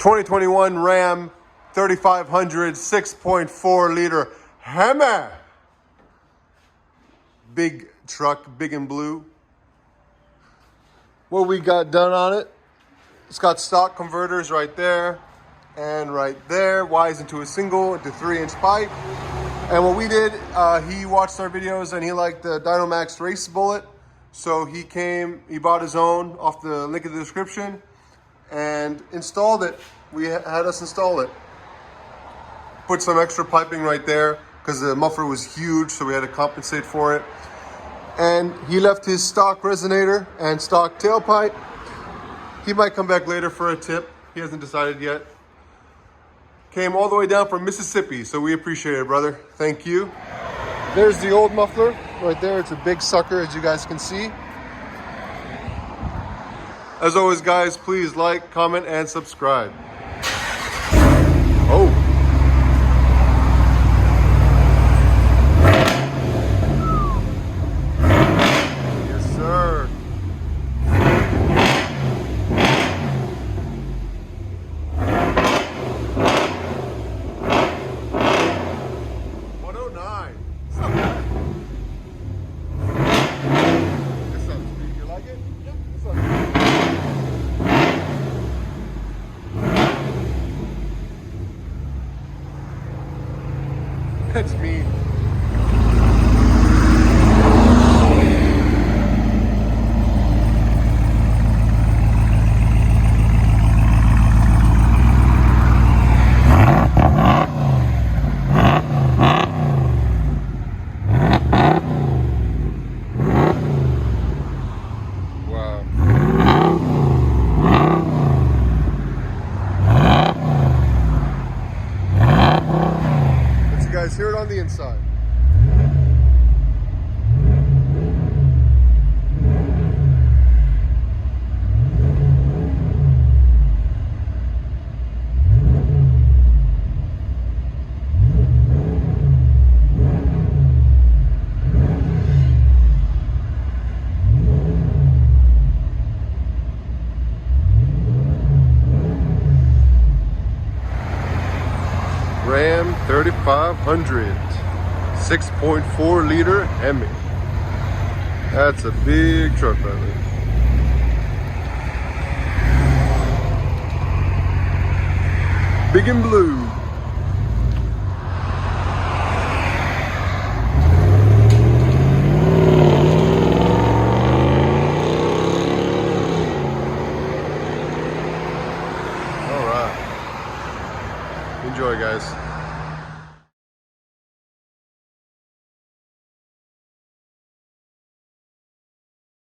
2021 Ram 3500 6.4 liter HEMI. Big truck, big and blue. What we got done on it, it's got stock converters right there and right there, wires into a single into 3-inch pipe. And what we did, he watched our videos and he liked the DYNOMAX race bullet. So he bought his own off the link in the description and installed it. We had us install it. Put some extra piping right there because the muffler was huge, so we had to compensate for it. And he left his stock resonator and stock tailpipe. He might come back later for a tip. He hasn't decided yet. Came all the way down from Mississippi, so we appreciate it, brother. Thank you. There's the old muffler right there. It's a big sucker, as you guys can see. As always, guys, please like, comment, and subscribe. Oh. Yes, sir. That's mean. Wow. Let you guys hear it on the inside. Ram 3500 6.4 liter HEMI. That's a big truck, brother. Big and blue. All right. Enjoy, guys.